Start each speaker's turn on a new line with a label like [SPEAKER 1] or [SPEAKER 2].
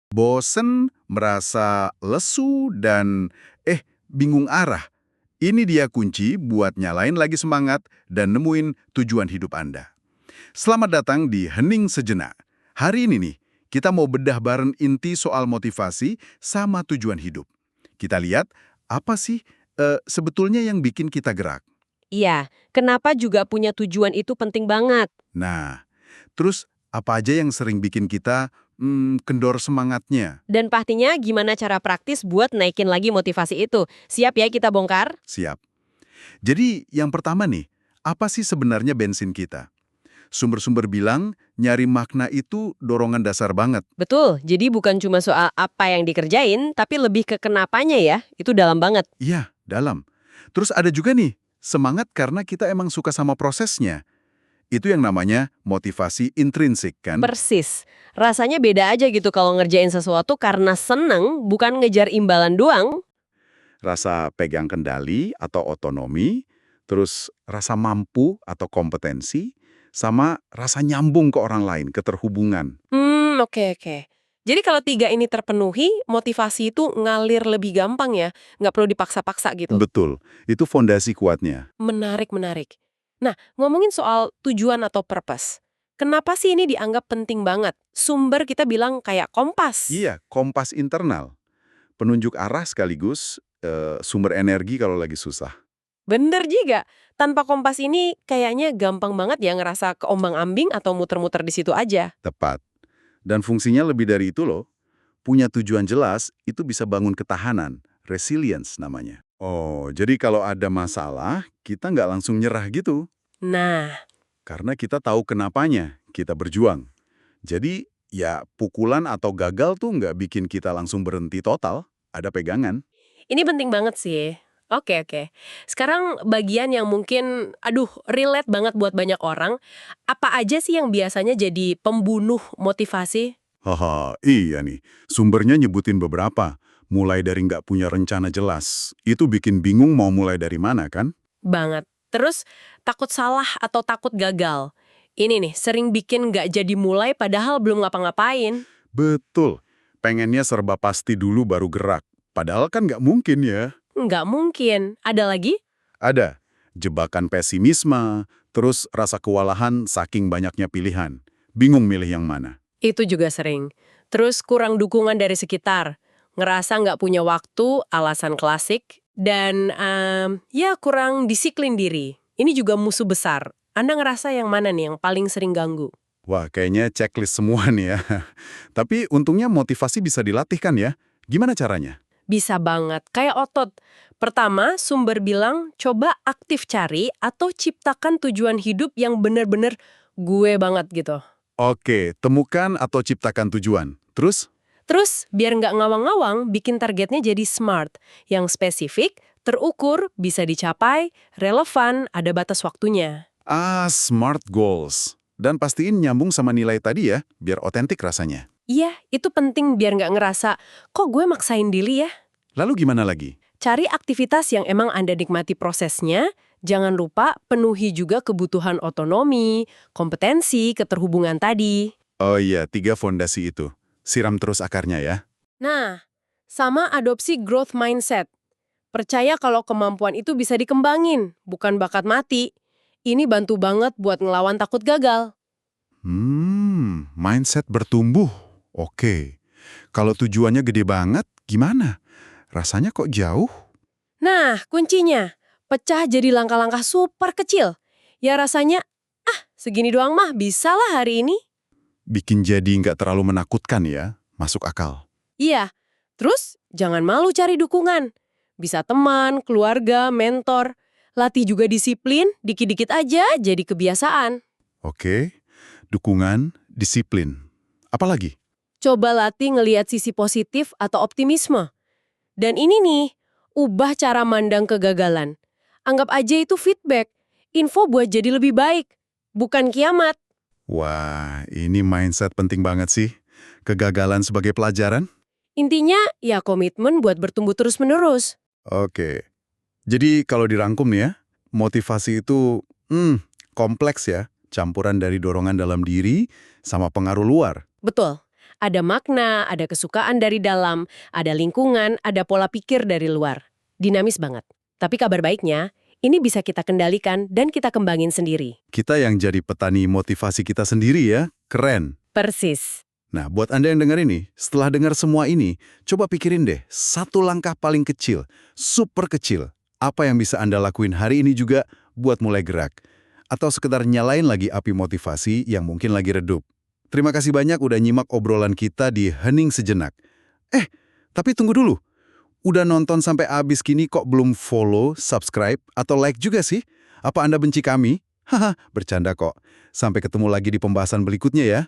[SPEAKER 1] Bosen, merasa lesu, dan bingung arah. Ini dia kunci buat nyalain lagi semangat dan nemuin tujuan hidup Anda. Selamat datang di Hening Sejenak. Hari ini nih, kita mau bedah bareng inti soal motivasi sama tujuan hidup. Kita lihat, apa sih sebetulnya yang bikin kita gerak?
[SPEAKER 2] Iya, kenapa juga punya tujuan itu penting banget.
[SPEAKER 1] Nah, terus apa aja yang sering bikin kita kendor semangatnya?
[SPEAKER 2] Dan pastinya gimana cara praktis buat naikin lagi motivasi itu. Siap ya kita bongkar?
[SPEAKER 1] Siap. Jadi yang pertama nih, apa sih sebenarnya bensin kita? Sumber-sumber bilang nyari makna itu dorongan dasar banget.
[SPEAKER 2] Betul, jadi bukan cuma soal apa yang dikerjain, tapi lebih ke kenapanya ya, itu dalam banget.
[SPEAKER 1] Iya, dalam. Terus ada juga nih, semangat karena kita emang suka sama prosesnya. Itu yang namanya motivasi intrinsik kan?
[SPEAKER 2] Persis, rasanya beda aja gitu kalau ngerjain sesuatu karena seneng, bukan ngejar imbalan doang.
[SPEAKER 1] Rasa pegang kendali atau otonomi, terus rasa mampu atau kompetensi, sama rasa nyambung ke orang lain, keterhubungan.
[SPEAKER 2] Oke. Jadi kalau tiga ini terpenuhi, motivasi itu ngalir lebih gampang ya, nggak perlu dipaksa-paksa gitu.
[SPEAKER 1] Betul, itu fondasi kuatnya.
[SPEAKER 2] Menarik. Nah, ngomongin soal tujuan atau purpose. Kenapa sih ini dianggap penting banget? Sumber kita bilang kayak kompas.
[SPEAKER 1] Iya, kompas internal. Penunjuk arah sekaligus sumber energi kalau lagi susah.
[SPEAKER 2] Bener juga. Tanpa kompas ini kayaknya gampang banget ya ngerasa keombang-ambing atau muter-muter di situ aja.
[SPEAKER 1] Tepat. Dan fungsinya lebih dari itu loh. Punya tujuan jelas, itu bisa bangun ketahanan. Resilience namanya. Oh, jadi kalau ada masalah, kita nggak langsung nyerah gitu.
[SPEAKER 2] Nah,
[SPEAKER 1] Karena kita tahu kenapanya, kita berjuang. Jadi, ya pukulan atau gagal tuh nggak bikin kita langsung berhenti total. Ada pegangan.
[SPEAKER 2] ini penting banget sih. Oke. Sekarang bagian yang mungkin, relate banget buat banyak orang. Apa aja sih yang biasanya jadi pembunuh motivasi?
[SPEAKER 1] Haha, iya nih. Sumbernya nyebutin beberapa. Mulai dari nggak punya rencana jelas. Itu bikin bingung mau mulai dari mana kan?
[SPEAKER 2] Banget. Terus takut salah atau takut gagal. Ini nih, sering bikin nggak jadi mulai padahal belum ngapa-ngapain.
[SPEAKER 1] Betul. Pengennya serba pasti dulu baru gerak. Padahal kan nggak mungkin ya.
[SPEAKER 2] Nggak mungkin. Ada lagi?
[SPEAKER 1] Ada. Jebakan pesimisme, terus rasa kewalahan saking banyaknya pilihan. Bingung milih yang mana.
[SPEAKER 2] Itu juga sering. Terus kurang dukungan dari sekitar. Ngerasa nggak punya waktu, alasan klasik. Dan ya kurang disiplin diri. Ini juga musuh besar. Anda ngerasa yang mana nih yang paling sering ganggu?
[SPEAKER 1] Wah, kayaknya checklist semua nih ya. Tapi untungnya motivasi bisa dilatih kan ya? Gimana caranya?
[SPEAKER 2] Bisa banget, kayak otot. Pertama, sumber bilang coba aktif cari atau ciptakan tujuan hidup yang bener-bener gue banget gitu.
[SPEAKER 1] Oke, temukan atau ciptakan tujuan. Terus?
[SPEAKER 2] Terus, biar nggak ngawang-ngawang, bikin targetnya jadi smart, yang spesifik, terukur, bisa dicapai, relevan, ada batas waktunya.
[SPEAKER 1] Smart goals. Dan pastiin nyambung sama nilai tadi ya, biar otentik rasanya.
[SPEAKER 2] Iya, itu penting biar nggak ngerasa, kok gue maksain diri ya?
[SPEAKER 1] Lalu gimana lagi?
[SPEAKER 2] Cari aktivitas yang emang Anda nikmati prosesnya, jangan lupa penuhi juga kebutuhan otonomi, kompetensi, keterhubungan tadi.
[SPEAKER 1] Oh iya, 3 fondasi itu. Siram terus akarnya ya.
[SPEAKER 2] Nah, sama adopsi growth mindset. Percaya kalau kemampuan itu bisa dikembangin, bukan bakat mati. Ini bantu banget buat ngelawan takut gagal.
[SPEAKER 1] Mindset bertumbuh. Oke. Kalau tujuannya gede banget, gimana? Rasanya kok jauh?
[SPEAKER 2] Nah, kuncinya, pecah jadi langkah-langkah super kecil. Ya rasanya, segini doang mah bisa lah hari ini.
[SPEAKER 1] Bikin jadi nggak terlalu menakutkan ya, masuk akal.
[SPEAKER 2] Iya, terus jangan malu cari dukungan. Bisa teman, keluarga, mentor. Latih juga disiplin, dikit-dikit aja jadi kebiasaan.
[SPEAKER 1] Oke, dukungan, disiplin. Apalagi?
[SPEAKER 2] Coba latih ngelihat sisi positif atau optimisme. Dan ini nih, ubah cara mandang kegagalan. Anggap aja itu feedback, info buat jadi lebih baik, bukan kiamat.
[SPEAKER 1] Wah, ini mindset penting banget sih. Kegagalan sebagai pelajaran?
[SPEAKER 2] Intinya, ya komitmen buat bertumbuh terus-menerus.
[SPEAKER 1] Oke. Jadi kalau dirangkum nih ya, motivasi itu kompleks ya. Campuran dari dorongan dalam diri sama pengaruh luar.
[SPEAKER 2] Betul. Ada makna, ada kesukaan dari dalam, ada lingkungan, ada pola pikir dari luar. Dinamis banget. Tapi kabar baiknya, ini bisa kita kendalikan dan kita kembangin sendiri.
[SPEAKER 1] Kita yang jadi petani motivasi kita sendiri ya, keren.
[SPEAKER 2] Persis.
[SPEAKER 1] Nah, buat Anda yang dengar ini, setelah dengar semua ini, coba pikirin deh, satu langkah paling kecil, super kecil, apa yang bisa Anda lakuin hari ini juga buat mulai gerak. Atau sekedar nyalain lagi api motivasi yang mungkin lagi redup. Terima kasih banyak udah nyimak obrolan kita di Hening Sejenak. Tapi tunggu dulu. Udah nonton sampai habis gini kok belum follow, subscribe, atau like juga sih? Apa Anda benci kami? Haha, bercanda kok. Sampai ketemu lagi di pembahasan berikutnya ya.